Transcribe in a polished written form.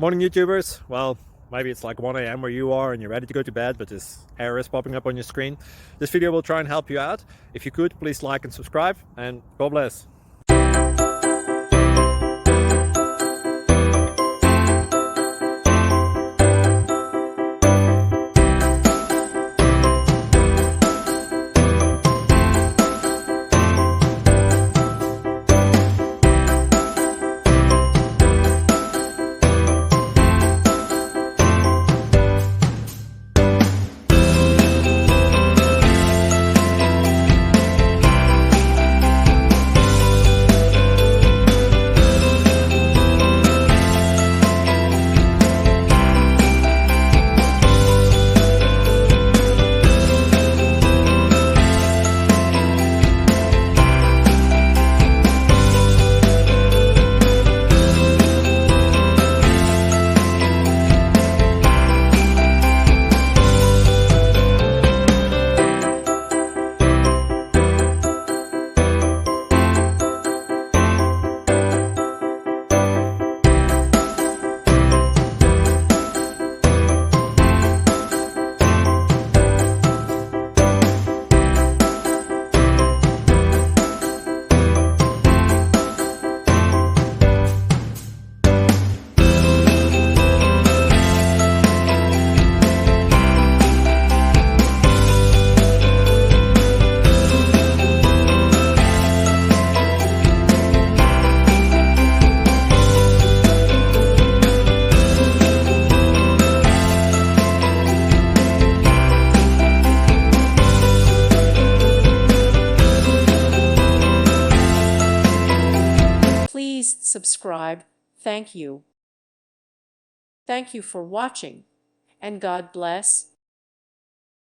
Morning YouTubers. Well, maybe it's like 1 a.m. where you are and you're ready to go to bed, but this error is popping up on your screen. This video will try and help you out. If you could, please like and subscribe, and God bless. Please subscribe. Thank you. Thank you for watching, and God bless.